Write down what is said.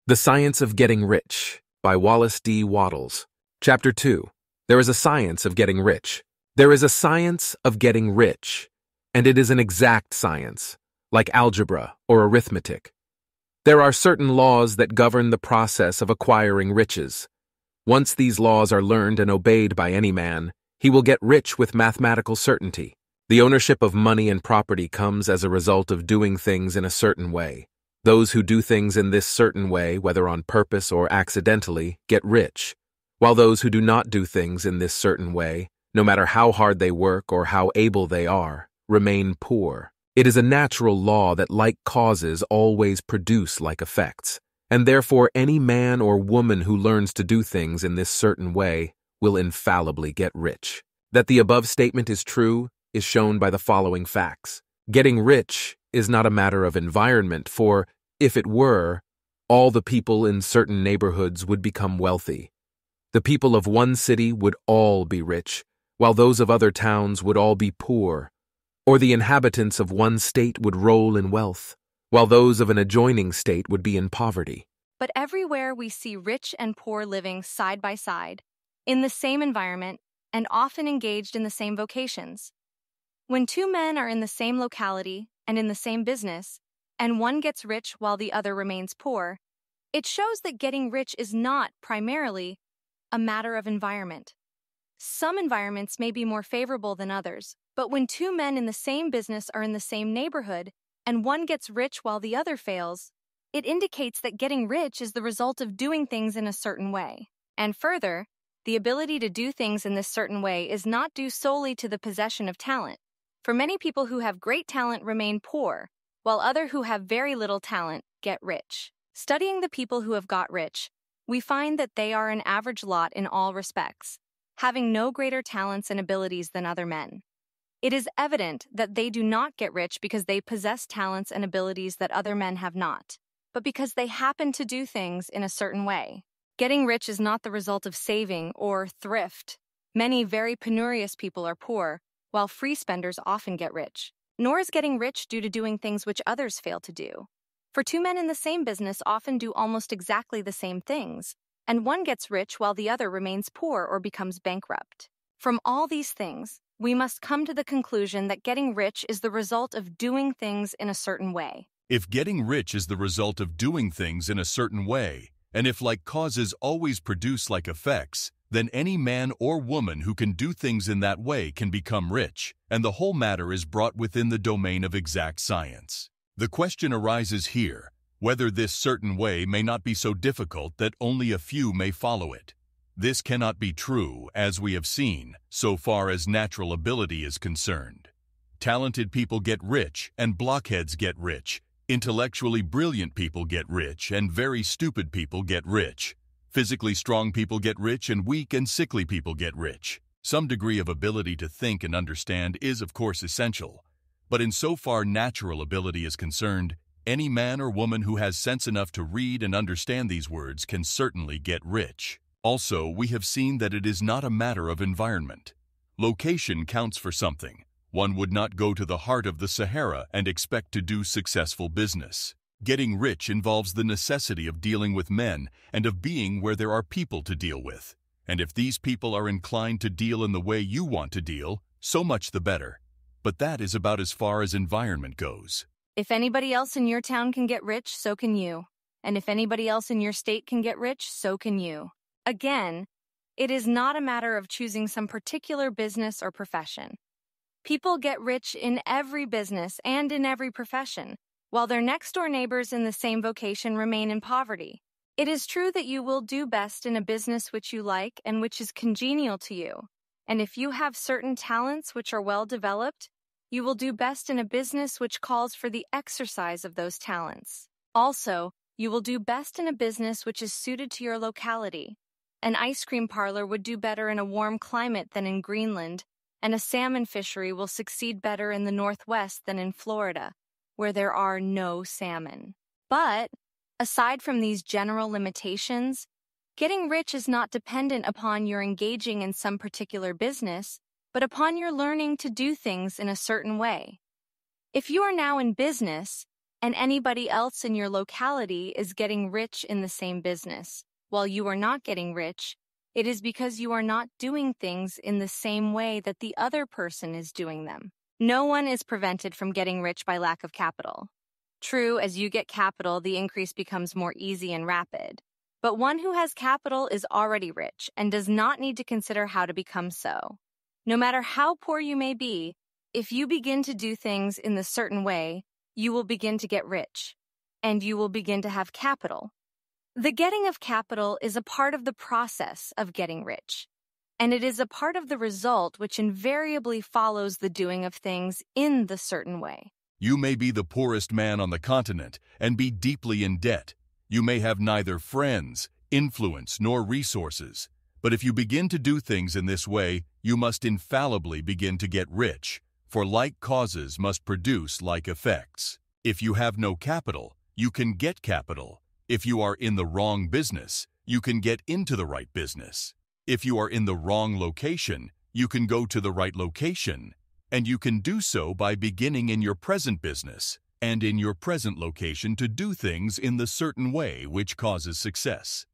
The Science of Getting Rich by Wallace D. Wattles. Chapter 2. There is a science of getting rich. There is a science of getting rich, and it is an exact science, like algebra or arithmetic. There are certain laws that govern the process of acquiring riches. Once these laws are learned and obeyed by any man, he will get rich with mathematical certainty. The ownership of money and property comes as a result of doing things in a certain way. Those who do things in this certain way, whether on purpose or accidentally, get rich, while those who do not do things in this certain way, no matter how hard they work or how able they are, remain poor. It is a natural law that like causes always produce like effects, and therefore any man or woman who learns to do things in this certain way will infallibly get rich. That the above statement is true is shown by the following facts. Getting rich is not a matter of environment, for if it were, all the people in certain neighborhoods would become wealthy. The people of one city would all be rich, while those of other towns would all be poor. Or the inhabitants of one state would roll in wealth, while those of an adjoining state would be in poverty. But everywhere we see rich and poor living side by side, in the same environment, and often engaged in the same vocations. When two men are in the same locality and in the same business, and one gets rich while the other remains poor, it shows that getting rich is not, primarily, a matter of environment. Some environments may be more favorable than others, but when two men in the same business are in the same neighborhood, and one gets rich while the other fails, it indicates that getting rich is the result of doing things in a certain way. And further, the ability to do things in this certain way is not due solely to the possession of talent. For many people who have great talent remain poor, while others who have very little talent get rich. Studying the people who have got rich, we find that they are an average lot in all respects, having no greater talents and abilities than other men. It is evident that they do not get rich because they possess talents and abilities that other men have not, but because they happen to do things in a certain way. Getting rich is not the result of saving or thrift. Many very penurious people are poor, while free spenders often get rich. Nor is getting rich due to doing things which others fail to do. For two men in the same business often do almost exactly the same things, and one gets rich while the other remains poor or becomes bankrupt. From all these things, we must come to the conclusion that getting rich is the result of doing things in a certain way. If getting rich is the result of doing things in a certain way, and if like causes always produce like effects, then any man or woman who can do things in that way can become rich, and the whole matter is brought within the domain of exact science. The question arises here, whether this certain way may not be so difficult that only a few may follow it. This cannot be true, as we have seen, so far as natural ability is concerned. Talented people get rich, and blockheads get rich. Intellectually brilliant people get rich, and very stupid people get rich. Physically strong people get rich, and weak and sickly people get rich. Some degree of ability to think and understand is, of course, essential. But insofar natural ability is concerned, any man or woman who has sense enough to read and understand these words can certainly get rich. Also, we have seen that it is not a matter of environment. Location counts for something. One would not go to the heart of the Sahara and expect to do successful business. Getting rich involves the necessity of dealing with men and of being where there are people to deal with. And if these people are inclined to deal in the way you want to deal, so much the better. But that is about as far as environment goes. If anybody else in your town can get rich, so can you. And if anybody else in your state can get rich, so can you. Again, it is not a matter of choosing some particular business or profession. People get rich in every business and in every profession, while their next-door neighbors in the same vocation remain in poverty. It is true that you will do best in a business which you like and which is congenial to you. And if you have certain talents which are well developed, you will do best in a business which calls for the exercise of those talents. Also, you will do best in a business which is suited to your locality. An ice cream parlor would do better in a warm climate than in Greenland, and a salmon fishery will succeed better in the Northwest than in Florida, where there are no salmon. But, aside from these general limitations, getting rich is not dependent upon your engaging in some particular business, but upon your learning to do things in a certain way. If you are now in business, and anybody else in your locality is getting rich in the same business, while you are not getting rich, it is because you are not doing things in the same way that the other person is doing them. No one is prevented from getting rich by lack of capital. True, as you get capital, the increase becomes more easy and rapid. But one who has capital is already rich and does not need to consider how to become so. No matter how poor you may be, if you begin to do things in the certain way, you will begin to get rich, and you will begin to have capital. The getting of capital is a part of the process of getting rich, and it is a part of the result which invariably follows the doing of things in the certain way. You may be the poorest man on the continent and be deeply in debt. You may have neither friends, influence, nor resources. But if you begin to do things in this way, you must infallibly begin to get rich, for like causes must produce like effects. If you have no capital, you can get capital. If you are in the wrong business, you can get into the right business. If you are in the wrong location, you can go to the right location. And you can do so by beginning in your present business and in your present location to do things in the certain way which causes success.